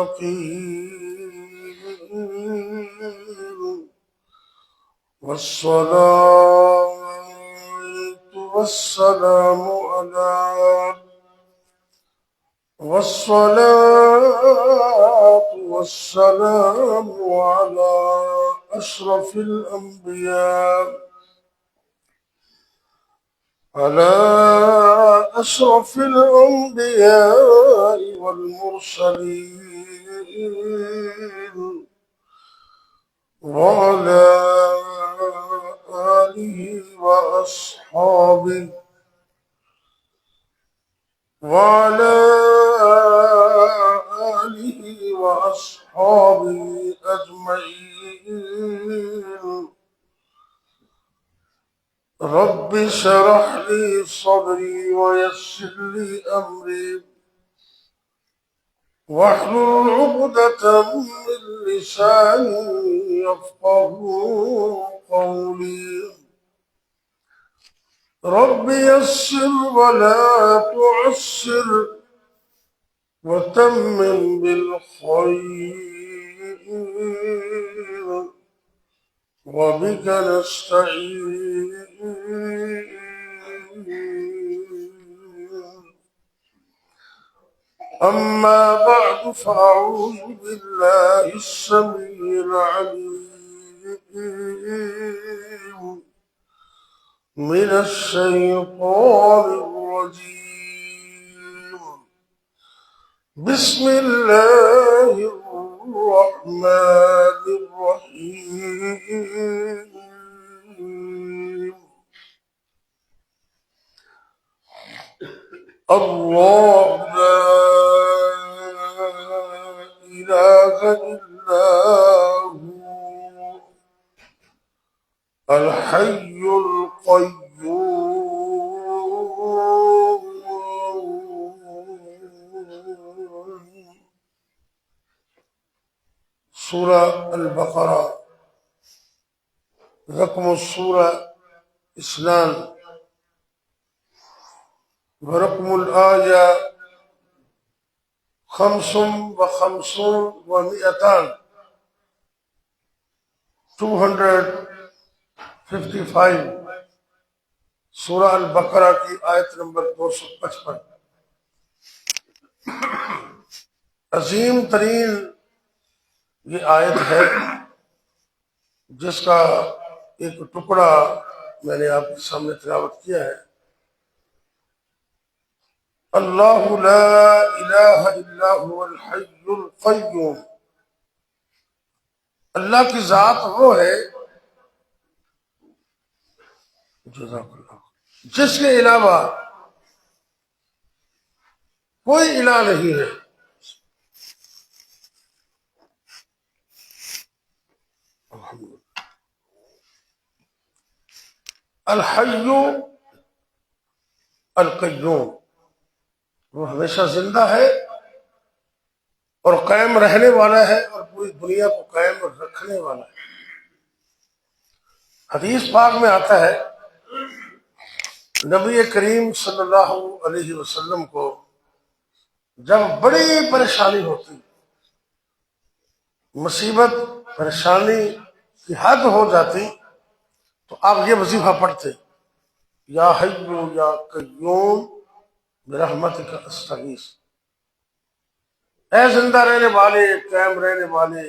المستقيم والصلاة والسلام على أشرف الأنبياء والمرسلين وعلى آله وأصحابه أجمعين. رب اشرح لي صدري ويسر لي أمري واحلل عقدة من لساني يفقهوا قولي. رب يسر ولا تعسر وتمم بالخير وبك نستعين. أما بعد فأعوذ بالله السميع العليم من الشيطان الرجيم. بسم الله الرحمن الرحيم. الله لا إله إلا هو الحي القيوم. سورہ البقرہ رقم السورہ اسنان ورقم الآية 55 و200 255 سورہ البقرہ کی آیت نمبر 255. عظیم ترین یہ آیت ہے جس کا ایک ٹکڑا میں نے آپ کے سامنے تلاوت کیا ہے. اللہ لا الہ الا هو الحی القیوم. اللہ کی ذات وہ ہے جزاک اللہ جس کے علاوہ کوئی الہ نہیں ہے. الحی القیوم وہ ہمیشہ زندہ ہے اور قائم رہنے والا ہے اور پوری دنیا کو قائم رکھنے والا ہے. حدیث پاک میں آتا ہے نبی کریم صلی اللہ علیہ وسلم کو جب بڑی پریشانی ہوتی، مصیبت پریشانی کی حد ہو جاتی، تو آپ یہ وظیفہ پڑھتے: یا حی یا قیوم برحمتک استغیث. اے زندہ رہنے والے، قائم رہنے والے،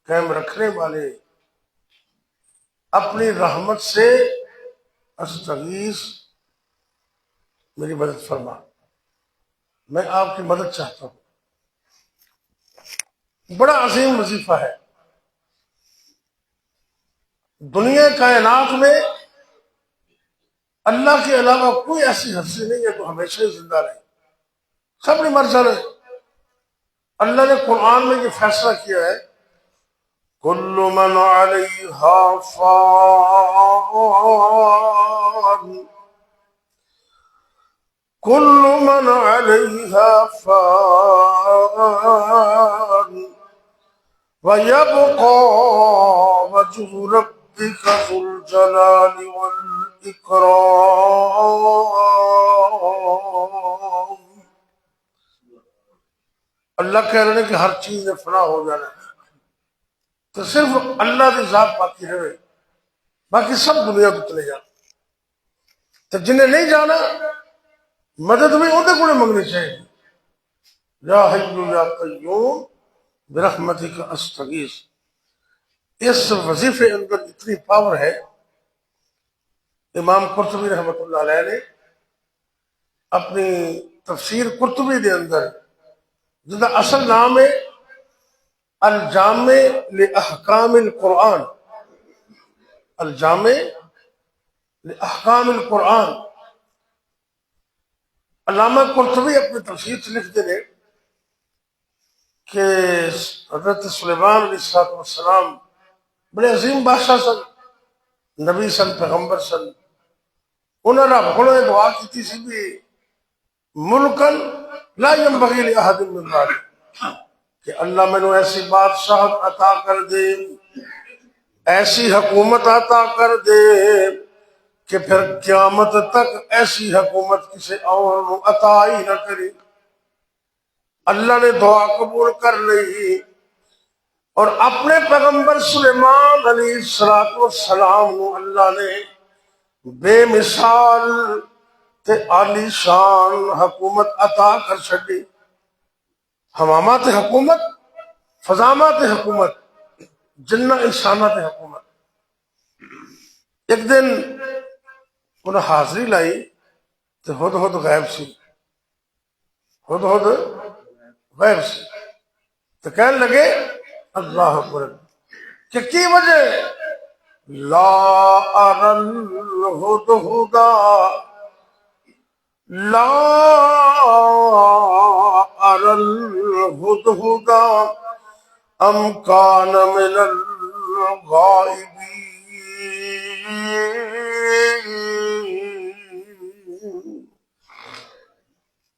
قائم رکھنے والے، اپنی رحمت سے استغیث میری مدد فرما، میں آپ کی مدد چاہتا ہوں. بڑا عظیم وظیفہ ہے. دنیا کائنات میں اللہ کے علاوہ کوئی ایسی ہستی نہیں ہے تو ہمیشہ ہی زندہ رہے، سب نے مر جانا ہے. اللہ نے قرآن میں یہ فیصلہ کیا ہے: کل من علیہا فان، کل من علیہا فان ویبقى وجہ ربک ذو الجلال والإکرام. اللہ کہہ رہے ہیں کہ ہر چیز نے فنا ہو جانا ہے، تو صرف اللہ کی ذات باقی رہے، باقی سب دنیا کو چلے جانا۔ تو جنہیں نہیں جانا مدد بھی اندر کو منگنی چاہیے، یا حی یا قیوم برحمتک استغیث۔ اس وظیفے اندر اتنی پاور ہے، امام قرطبی رحمۃ اللہ علیہ نے اپنی تفسیر قرطبی کے اندر، جس کا اصل نام ہے الجامع لاحکام القرآن، الجامع لاحکام القرآن، علامہ قرطبی اپنی تفسیر سے لکھتے ہیں کہ حضرت سلیمان علیہ السلام بڑے عظیم بادشاہ سن، نبی سن، پیغمبر سن۔ انہوں نے بڑے دعا کی تھی سی بھی ملکن لا ينبغي لأحد من بعدی، کہ اللہ میں نے ایسی بادشاہت عطا کر دے، ایسی حکومت عطا کر دے کہ پھر قیامت تک ایسی حکومت کسی اور کو عطا ہی نہ کرے۔ اللہ نے دعا قبول کر لی اور اپنے پیغمبر سلیمان علیہ السلام کو اللہ نے بے مثال تے عالی شان حکومت عطا کر چھڈی، حمامات حکومت، فضامات حکومت، جنہ انسانات حکومت۔ ایک دن انہیں حاضری لائی تو ہد غائب سی، ہد غائب سی، تو کہنے لگے اللہ اکبر، کہ کی وجہ؟ لا اری الہدہد، لا اری الہدہد ام کان من الغائبین۔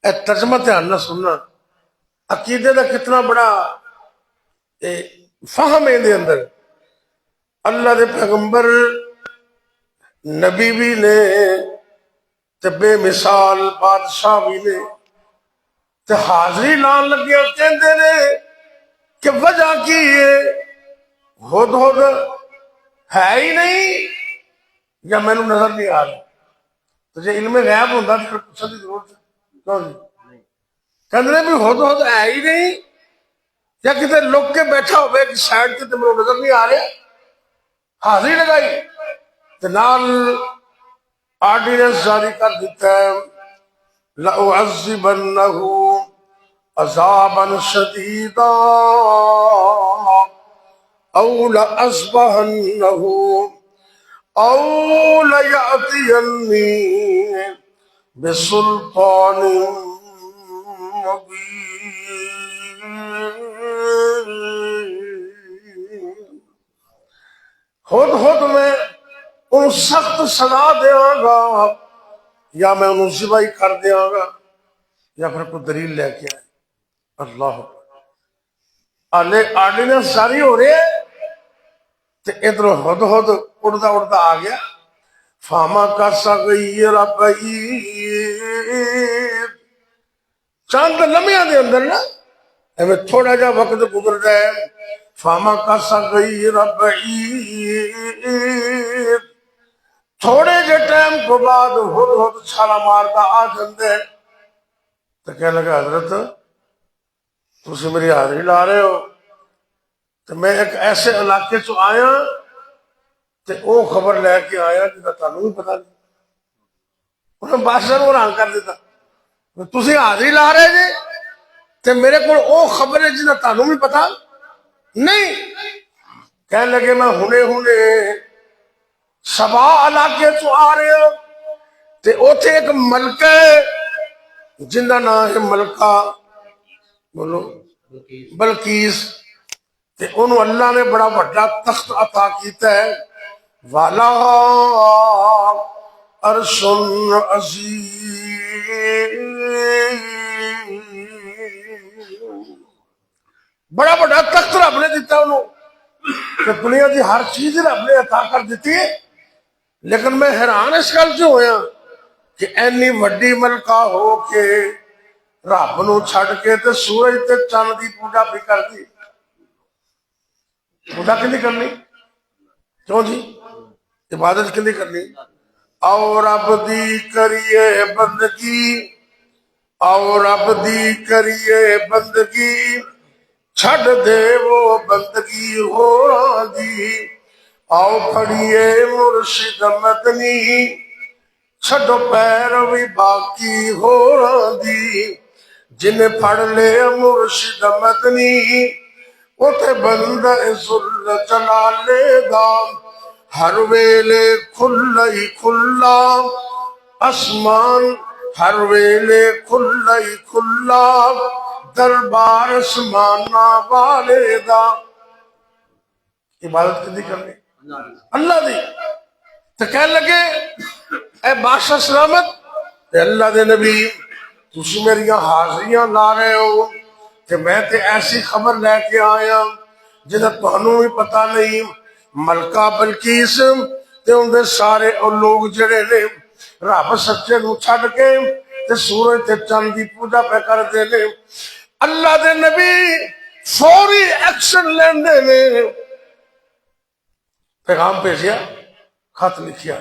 اے ترجمہ دھیان نہ سننا، عقیدے کا کتنا بڑا فہم ہے دے اندر۔ اللہ دے پیغمبر نبی بھی نے تے بے مثال بادشاہ بھی نے، تے حاضری لان لگیا کہندے نے کہ وجہ کی ہے، ہد ہے ہی نہیں یا میں نے نظر نہیں آ رہا؟ تو جی علم غیب ہوتا تو پوچھنے کی ضرورت کیوں نہیں؟ کہندے بھی ہد ہے ہی نہیں، یا کتے لوگ کے بیٹھا ہوئے کہ سائڈ تے میرے نظر نہیں آ رہا، حاضری لگائی تو نال آرڈیننس جاری کر دیتا ہے لَأُعَذِّبَنَّهُ عَذَابًا شَدِيدًا أَوْ لَأَذْبَحَنَّهُ أَوْ لَيَأْتِيَنِّي بِسُلْطَانٍ مُبِينٍ۔ خود میں ان سخت سزا دیاں گا، یا میں انہوں ذبح کر دیاں گا، یا پھر کوئی دلیل لے کے آئے۔ اللہ آرڈیننس جاری ہو رہے ہیں تو ادھر ہد اڑتا اڑتا آ گیا۔ فاما کا صغیر بعید، چند لمحے دے اندر نا ہمیں تھوڑا جا وقت گزر جائے، فاما کا صغیر بعید، تھوڑے جے ٹائم کو بعد ہد چھالا مارتا آ جاندے۔ تو کہنے لگا حضرت تسی میری حاضری لا رہے ہو، تو میں ایک ایسے علاقے چ آیا تے او خبر لے کے آیا جنہاں تانوں بھی پتہ نہیں۔ انہوں بادشاہ کو حیران کر دیتا، تسی حاضری لا رہے جی تے میرے کو او خبر ہے جنہاں تانوں بھی پتہ نہیں۔ کہنے لگے میں ہنے سبا علاقے چ آ رہے ہو تے اوتھے ایک ملکہ ہے جن کا نام ہے ملکہ بولو بلقیس، تے انہوں اللہ نے بڑا بڑا تخت عطا کیتا ہے، والا عرش عظیم، بڑا بڑا تخت رب نے دیتا انہوں کہ دنیا دی ہر چیز رب نے عطا کر دیتی ہے۔ لیکن میں حیران اس گل سے ہویا کہ اینی وڈی ملکہ ہو کے رب نو چھڈ کے تے سورج تے چند دی پوجا بھی کر دی. پوجا کدی کرنی؟ کیوں جی؟ عبادت کدی کرنی؟ اور رب دی کریے بندگی، اور رب دی کریے بندگی، چھڈ دے وہ بندگی ہو دی. آؤ پڑھیے مرشد مدنی، چھڈو پیروی باقی ہو دی. جن پڑھ لے مرشد مدنی، اتے بندہ ذل جلالے دا. ہر ویلے کھلا ہی کھلا آسمان، ہر ویلے کھلا ہی کھلا دربار اسمانہ والے دا. عبادت کدی کرنی؟ اللہ دی. تو کہنے لگے اے بادشاہ سلامت، تے اللہ دے نبی تسی میری حاضریاں لا رہے ہو کہ میں تے ایسی خبر لے کے آیا جنہیں تانوں بھی پتہ نہیں. ملکہ بلقیس تے ان دے سارے لوگ جڑے نے رب سچے نو چھڈ کے تے سورج تے چند دی پوجا پہ کر دے نے. اللہ دے نبی فوری ایکشن لیندے نے. پیغام بھیجیا، خط لکھیا،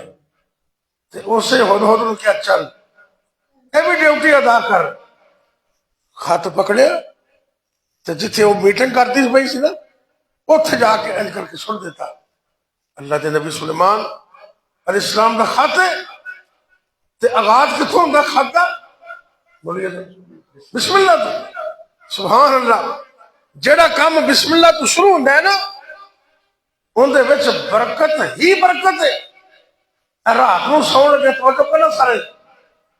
تے اسے ہدہد نو کیا چل اے بھی ڈیوٹی ادا کر. خط پکڑیا تے جتھے وہ میٹنگ کرتی پئی سی نا اتھے جا کے انج کر کے سن دیتا. اللہ دے نبی سلیمان علیہ السلام دا خط ہے تے آغاز کتوں ہوندا خط دا؟ بولیے بسم اللہ تو. سبحان اللہ. جیڑا کام بسم اللہ تو شروع ہوندا ہے نا اندے وچ برکت ہی برکت ہے. رات نو سون لگے توجہ کرنا، سارے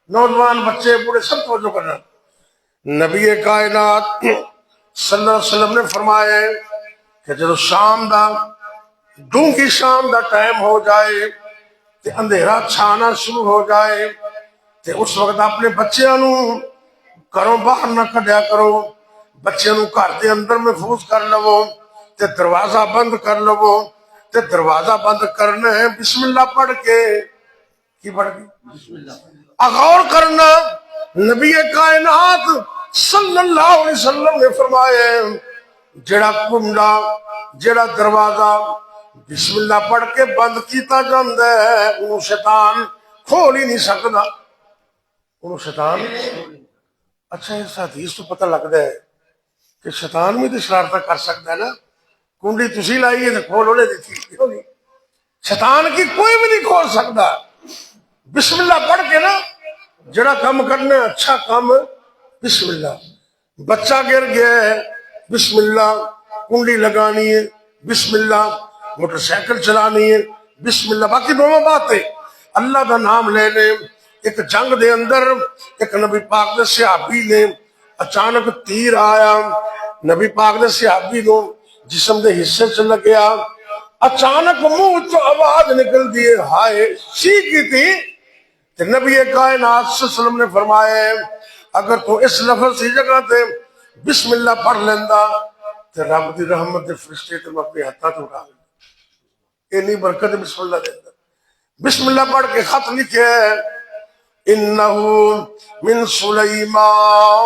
نوجوان بچے بوڑھے سب توجہ کرنا. نبی کائنات صلی اللہ علیہ وسلم نے فرمایا ہے کہ جب شام دا ڈونگی شام دا ٹائم ہو جائے تے اندھیرا چھانا شروع ہو جائے تے اس وقت اپنے بچیاں نو گھروں باہر نہ کڈیا کرو. بچیاں نو گھر دے اندر محفوظ کر لو تے دروازہ بند کر لو. تے دروازہ بند کرنا ہے بسم اللہ پڑھ کے. کی پڑھ کے؟ بسم اللہ. غور کرنا، نبی کائنات صلی اللہ علیہ وسلم نے فرمایا جڑا کنڈا جڑا دروازہ بسم اللہ پڑھ کے بند کیتا جاندہ ہے انہوں شیطان کھول ہی نہیں سکتا. انہوں شیطان. اچھا اس حدیث تو پتہ لگتا ہے کہ شیطان بھی تو شرارتہ کر سکتا ہے نا. کنڈی تسی لائی ہے تو کھول ہو لے دیتی ہوگی. شیطان کی کوئی بھی نہیں کھول سکتا. بسم اللہ پڑھ کے نا جڑا کام کرنا ہے اچھا کام بسم اللہ. بچہ گر گیا ہے بسم اللہ، کنڈی لگانی ہے بسم اللہ، موٹر سائیکل چلانی ہے بسم اللہ. باقی دونوں باتیں اللہ دا نام لے لے. ایک جنگ دے اندر ایک نبی پاک دے صحابی نے اچانک تیر آیا، نبی پاک دے صحابی نو جسم دے حصے چ لگیا. اچانک منہ چو آواز نکل دیے ہائے سی کی تھی. نبی کائنات صلی اللہ علیہ وسلم نے فرمایا اگر تو اس لفظ کی جگہ تے بسم اللہ پڑھ لیندا تے رب دی رحمت دے فرشتے تے اپنے ہاتھاں تے اٹھا لے. اینی برکت بسم اللہ دے اندر. بسم اللہ پڑھ کے خط لکھے انہو من سلیمان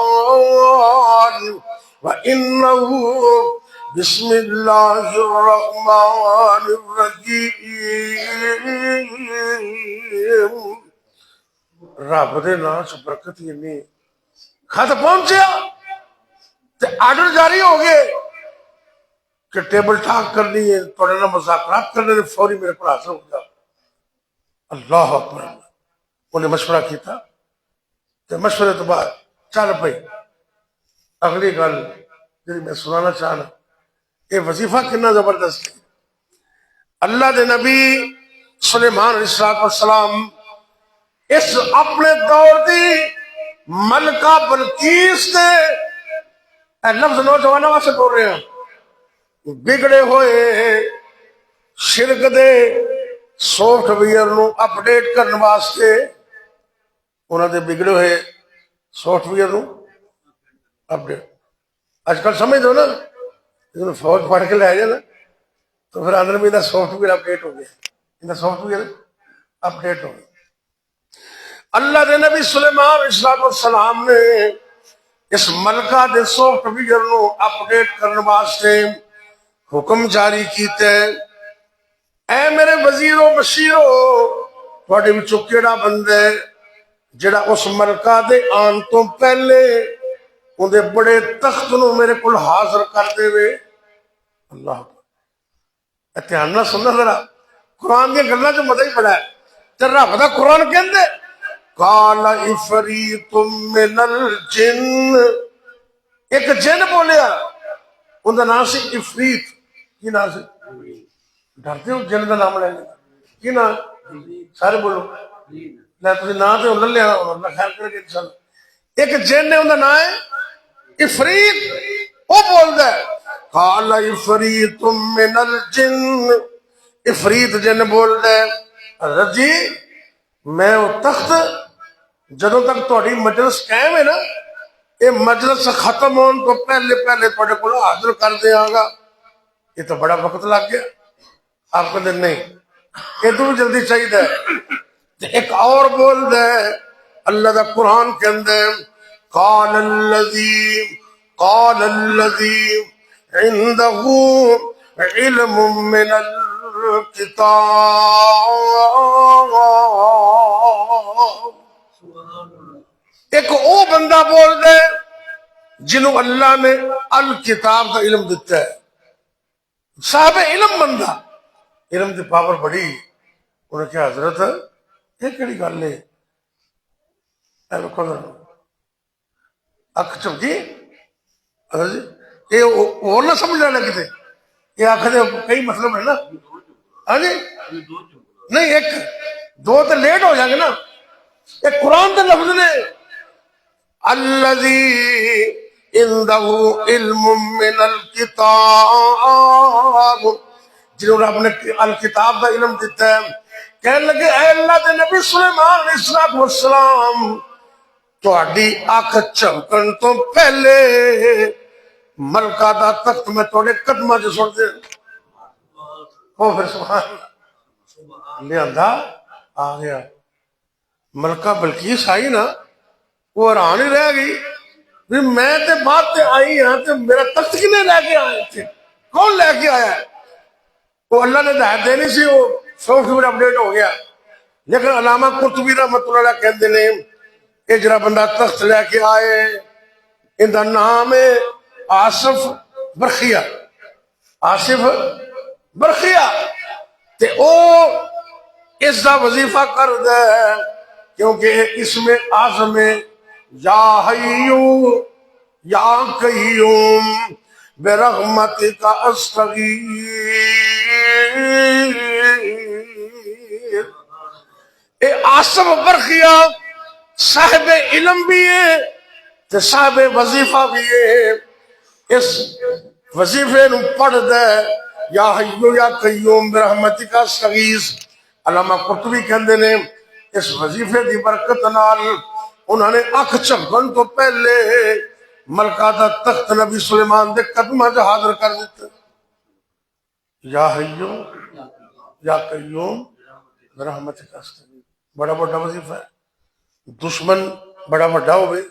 و انہو بسم اللہ الرحمن الرحیم. رب دے نام سے برکت ہی نہیں. خط پہنچیا تے آرڈر جاری ہو گئے کہ ٹیبل ٹاک کرنی ہے، تھوڑے نہ مذاکرات کرنے نے فوری میرے پر حاضر ہو جا. اللہ اکبر. انہیں مشورہ کیتا تے مشورے تو بعد چل پئی اگلی گل جی میں سنانا چاہنا. یہ وظیفہ کتنا زبردست ہے. اللہ دے نبی سلیمان علیہ السلام اس اپنے دور دی ملکہ بلقیس نے اے لفظ نوجوانوں واسطے بول رہے ہیں بگڑے ہوئے شرک دے سافٹ ویئر نو اپڈیٹ کرنے واسطے انہوں نے بگڑے ہوئے سافٹ ویئر نو اپڈیٹ. اج کل سمجھ دو نا فوج پڑھ کے لے جائے نا تو پھر اندر بھی سافٹ ویئر اپڈیٹ ہو گیا. سافٹ ویئر اپڈیٹ ہو گیا. اللہ دے نبی سلیمان علیہ السلام نے اس ملکہ دے سافٹ ویئر نو اپڈیٹ کرنے واسطے حکم جاری کیتے اے میرے وزیرو بشیرو تواڈے وچوں کیڑا بندہ ہے جڑا اس ملکہ دے آن تو پہلے ان دے بڑے تخت نو میرے کل حاضر کر دے وے اللہ اتحان نہ سننا ذرا قرآن کے گلہ جو مزہ ہی پڑا ہے چل رہا پتا قرآن کے اندر قال عفریت من الجن ایک جن بولیا ان کا نام سے عفریت کی نام سے ڈرتے ہو جن کا نام لے کی نام سارے بولو میں تجھے نام تے اللہ لیا اللہ خیر کرے گا انشاءاللہ ایک جن نے ان کا نام ہے عفریت وہ بولتا ہے قال عفریت من الجن عفریت جن بولتا ہے حضرت جی میں وہ تخت جدوں تک تہاڈی مجلس قائم ہے نا یہ مجلس ختم ہون تو پہلے پہلے تہاڈے کول حاضر کر دیاں گا یہ تو بڑا وقت لگ گیا آپ کو دن نہیں یہ تو جلدی چاہیے ایک اور بول دے اللہ دا قرآن کے اندر قال الذی عنده علم من الکتاب ایک او بندہ بول دے جنہوں اللہ نے الکتاب کا علم دیتا ہے صاحب علم بندہ علم دی پاور بڑی انہیں کیا حضرت یہ کہڑی گل ہے اکھ چمکی حضرت جی یہ اور نہ سمجھ لینا کتے یہ آخر کئی مطلب ہے نا ہاں جی نہیں ایک دو تو لیٹ ہو جائیں گے نا ایک قرآن کے لفظ نے الذی عنده علم من الکتاب جنہوں نے اپنے الکتاب کا علم دیتا ہے کہنے لگے اے اللہ دے نبی سلیمان علیہ السلام تہاڈی اکھ چمکن تو پہلے ملکہ دا تخت میں تھوڑے قدمہ جو سن دے وہ پھر سبحان اللہ لے آ گیا ملکہ بلقیس آئی نا وہ حیران ہی رہ گئی بھی میں تے بعد تے آئی ہاں تے میرا تخت کنے لے کے آئے تھے کون لے کے آیا ہے وہ اللہ نے ہدایت دینی سی وہ سافٹ ویئر اپڈیٹ ہو گیا لیکن علامہ قرطبی رحمۃ اللہ علیہ کہتے ہیں یہ جڑا بندہ تخت لے کے آئے ان کا نام ہے آصف برخیہ آصف برخیہ تے او اس دا وظیفہ کر دے کیونکہ اس میں اعظم یا حیو یا قیوم برحمتک استغیث اے آصف برخیہ صاحب علم بھی ہے تے صاحب وظیفہ بھی ہے اس وظیفے نو پڑھ دے یا حیو یا قیوم برحمتک استغیث علامہ قرطبی کہندے نے اس وظیفے دی برکت نال انہوں نے اکھ چمکن تو پہلے ملکہ دا تخت نبی سلیمان دے قدمہ جو حاضر کر دیتے یا حیو یا قیوم برحمتک استغیث بڑا بڑا وظیفہ ہے دشمن بڑا بڑا ہوئے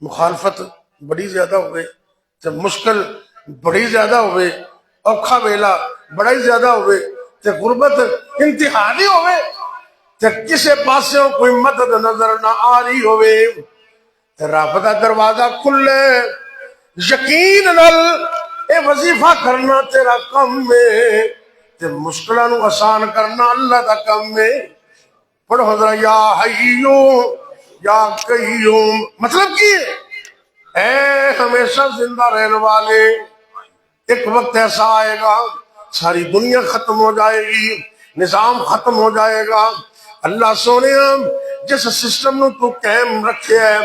مخالفت بڑی زیادہ ہوئے تے مشکل بڑی زیادہ ہوئے اوکھا ویلا بڑا ہی زیادہ ہوئے تے غربت انتہائی ہوئے تے کسے پاسے کوئی مدد نظر نہ آ رہی ہوئے تے رب دا دروازہ کھلے یقین نال اے وظیفہ کرنا تیرا کم ہے تے مشکلوں نو آسان کرنا اللہ دا کم ہے پڑھو حضرت یا حیو یا قیوم مطلب کی اے ہمیشہ زندہ رہنے والے ایک وقت ایسا آئے گا ساری دنیا ختم ہو جائے گی نظام ختم ہو جائے گا اللہ سونے جس سسٹم نو تو قائم رکھے ہے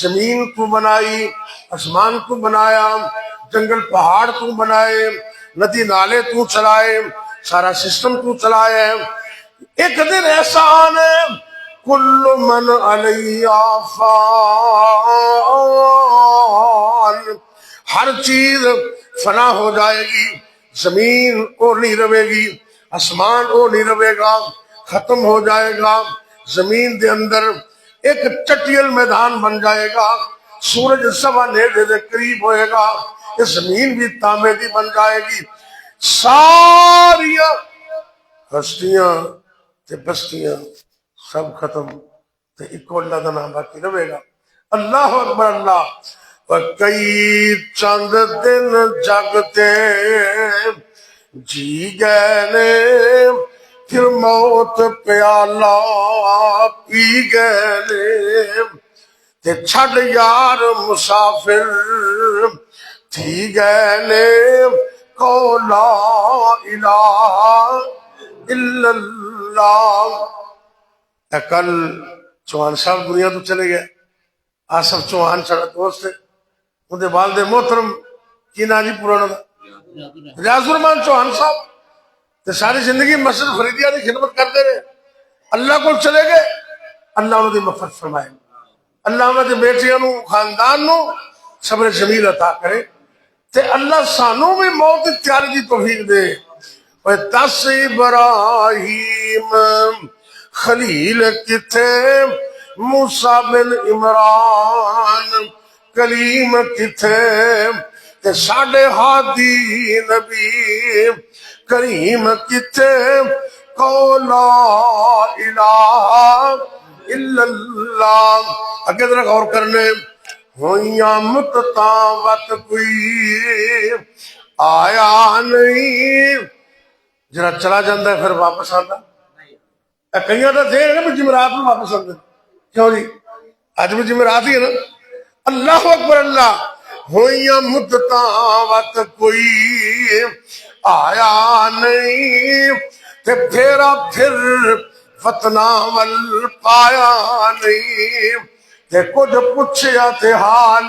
زمین تو بنائی آسمان تو بنایا جنگل پہاڑ تو بنائے ندی نالے تو چلائے سارا سسٹم تو چلائے ایک دن ایسا آنے کل من علیہ فان ہر چیز فنا ہو جائے گی زمین اور نہیں رہے گی آسمان اور نہیں رہے گا ختم ہو جائے گا زمین دے اندر ایک چٹیل میدان بن جائے گا سورج سوا نیڑے دے قریب ہوئے گا، یہ زمین بھی تانبے دی بن جائے گی، ساریاں ہستیاں تے بستیاں سب ختم تے ایک اللہ دا نام باقی رہے گا۔ اللہ اکبر اللہ۔ کئی چند دن جگتے جی گئے نے، پھر موت پیالہ پی گئے نے، تے چھڑ یار مسافر تھی گئے نے، کو لا الہ الا اللہ۔ کل چوہان صاحب دنیا تو چلے گئے، آصف چوہان سارا دوست ہے، اندھے والد محترم کی نا جی پرانا دا ریاض الرحمان چوہان صاحب تے ساری زندگی مسجد فریدیہ کی خدمت کرتے رہے، اللہ کو چلے گئے، اللہ انہوں نے مغفرت فرمائے، اللہ انہوں نے بیٹیاں نو خاندان نو صبر جمیل عطا کرے، تے اللہ سانو بھی موت تیاری دی توفیق دے۔ دس ابراہیم خلیل کتھے، موسیٰ بن عمران کلیم کتھے، تے ساڈے ہادی نبی کریم کتھے، کو لا الہ الا اللہ۔ اگے ذرا غور کرنے، ہوئیاں متطاوت کوئی آیا نہیں، جرا چلا جاندہ ہے پھر واپس آتا، کئیاں تو دے نا جمعرات میں واپس آتے، کیوں جی آج بھی جمعرات ہی ہے نا۔ اللہ اکبر اللہ۔ ہوئیاں متطاوت کوئی آیا نہیں، تے پھیرا پھر فتنہ ول پایا نہیں، تے کچھ پوچھیا تے حال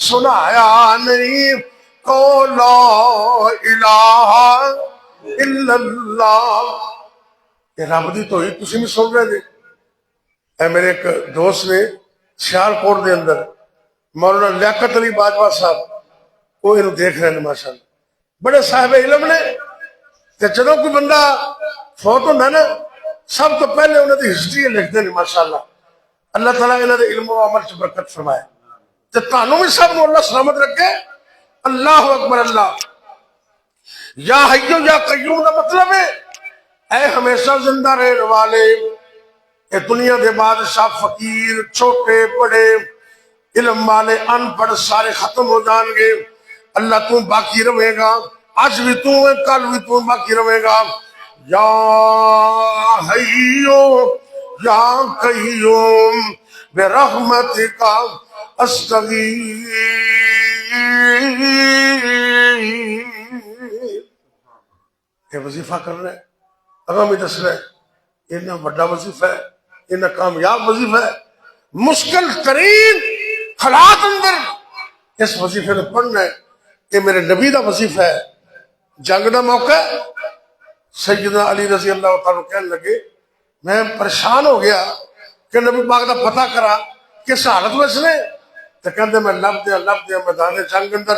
سنایا نہیں، کو لا الہ الا اللہ۔ یہ رب دی توحید تسی نہیں سن رہے تھے؟ اے میرے ایک دوست نے سیالکوٹ دے اندر مولانا لیاقت علی باجوہ صاحب، وہ انہوں دیکھ رہے ہیں ماشاءاللہ، بڑے صاحب علم نے، کہ جدوں کوئی بندہ فوت ہوتا ہے نا، سب تو پہلے انہوں نے ہسٹری لکھتے ہیں ماشاءاللہ۔ اللہ تعالیٰ انہوں نے علم و عمل سے برکت فرمائے، تے تانوں بھی سب نو اللہ سلامت رکھے۔ اللہ اکبر اللہ۔ یا حیو یا قیوم کا مطلب ہے اے ہمیشہ زندہ رہنے والے، اے دنیا دے بادشاہ، فقیر، چھوٹے بڑے، علم والے ان پڑھ سارے ختم ہو جان گے، اللہ تو باقی رہے گا، آج بھی تو ہے کل بھی تو باقی رہے گا۔ یا حیو یا قیوم برحمتک استغیث۔ یہ وظیفہ کر رہے ہیں، اگر میں دس رہے ہیں انہا بڑا وظیفہ ہے، انہا کامیاب وظیفہ ہے، مشکل ترین حالات اندر اس وظیفے نے پڑھنا ہے۔ یہ میرے نبی دا وظیفہ ہے۔ جنگ دا موقع سیدنا علی رضی اللہ تعالیٰ کہنے لگے، میں پریشان ہو گیا کہ نبی پاک دا پتہ کرا کس حالت میں اس نے، تو کہتے میں لب دیا میدان جنگ اندر،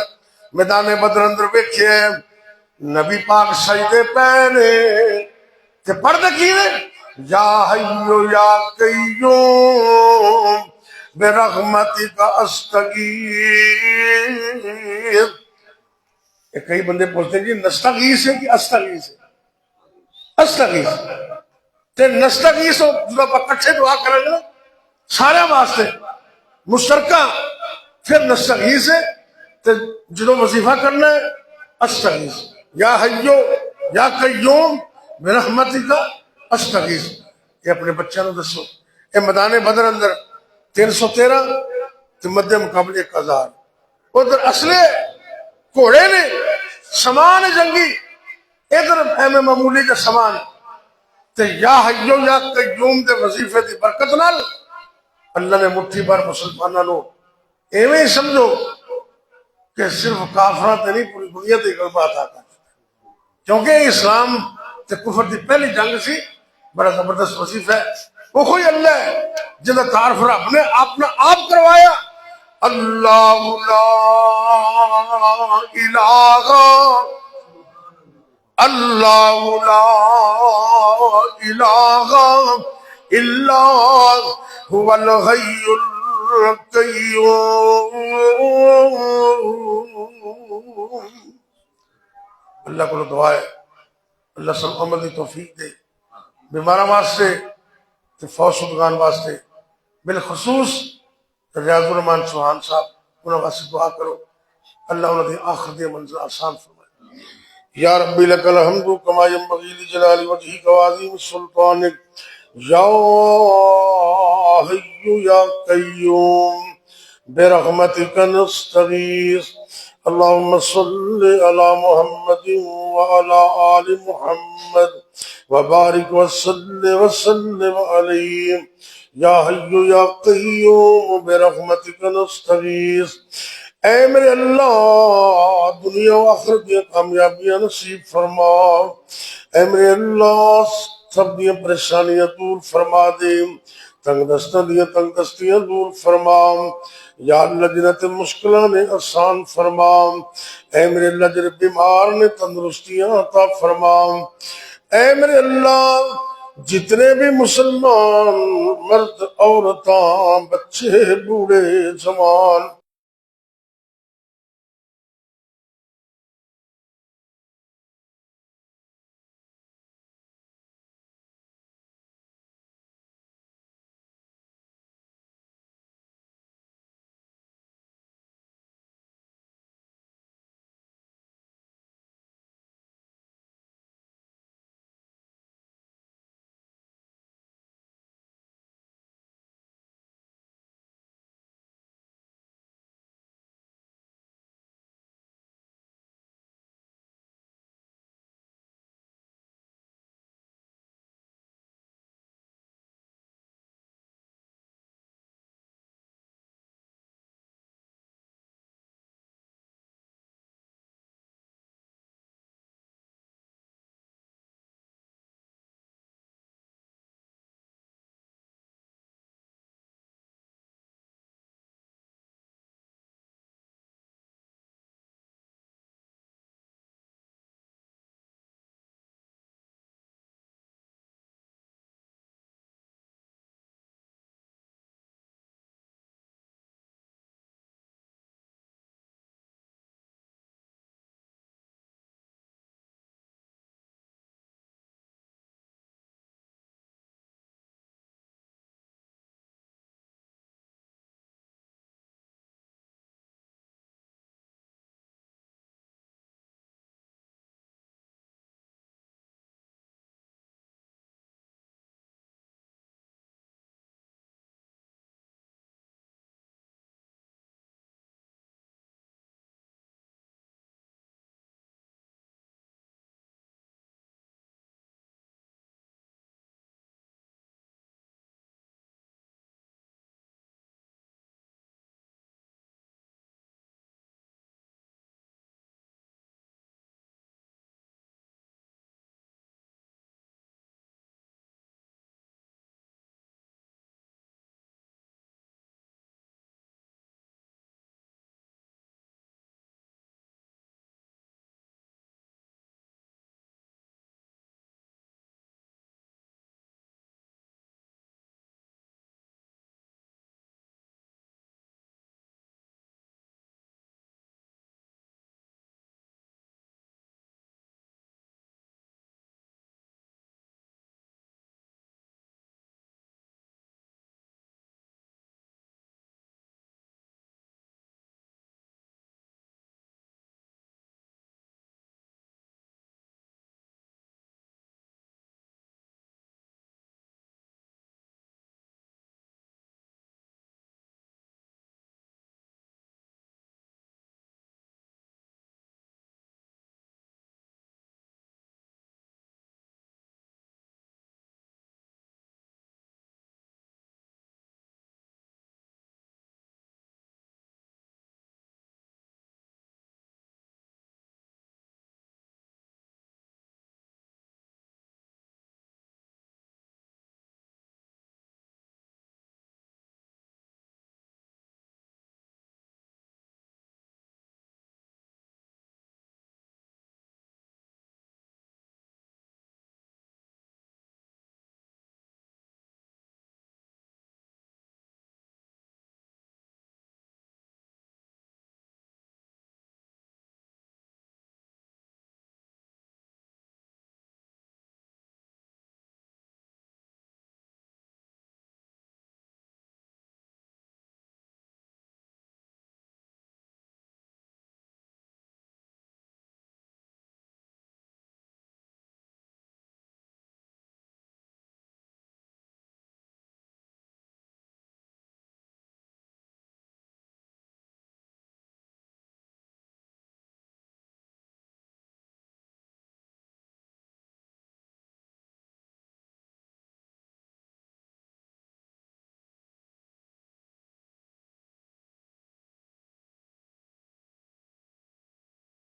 میدان بدر اندر بیٹھے نبی پاک سجدے پہنے تے پڑھتے کی نے، یا حیو یا قیوم برحمتک استغیث۔ کئی بندے پوچھتے ہیں کہ نستغیث ہے کہ استغیث ہے؟ استغیث تے نستغیث ہو جب اکٹھے دعا کریں گے سارے واسطے مشترکہ، پھر نستغیث ہے تے جنہوں وظیفہ کرنا ہے استغیث، یا حیو یا قیوم برحمتک استغیث۔ یہ اپنے بچوں نے دسو، یہ میدان بدر اندر 313 تے مدے مقابلے 1000، ادھر اصلے گھوڑے نے، سامان جنگی، ادھر ایم معمولی کا سامان، تے یا حیو یا قیوم دے وظیفے دی برکت نال اللہ نے مٹھی بار مسلمانوں نو ایویں سمجھو کہ صرف کافرات نہیں پوری دنیا تے غلبہ عطا کر، کیونکہ اسلام تے کفر دی پہلی جنگ سی، بڑا زبردست وظیفہ ہے۔ وہ کوئی اللہ ہے جن کا تعارف رب نے اپنا آپ کروایا، اللہ لا الہ اللہ لا الہ الا هو الحی القيوم اللہ کو دعا ہے اللہ سب عمل دی توفیق دے بیمارہ واسطے تے فوت شدگان واسطے بالخصوص ریاض الرحمان چوہان صاحب انہوں واسطے دعا کرو اللہ انہوں دی آخر دی منزل آسان فرمائے یا ربی لک الحمد کما ینبغی لجلال وجہک وعظیم سلطانک یا حی یا قیوم برحمتک نستغیث اللهم صل على محمد وعلى آل محمد وبارك وسلم عليه یا حی یا قیوم برحمتک نستغیث اے میرے اللہ دنیا و آخرت دیا کامیابیاں نصیب فرما اے میرے اللہ سب دیا پریشانیاں دور فرما دے تنگ دستیاں دور فرما یا اللہ جنت مشکلہ نے آسان فرما اے میرے اللہ جنت بیمار نے تندرستیاں عطا فرما اے میرے اللہ جتنے بھی مسلمان مرد عورتاں بچے بوڑھے جوان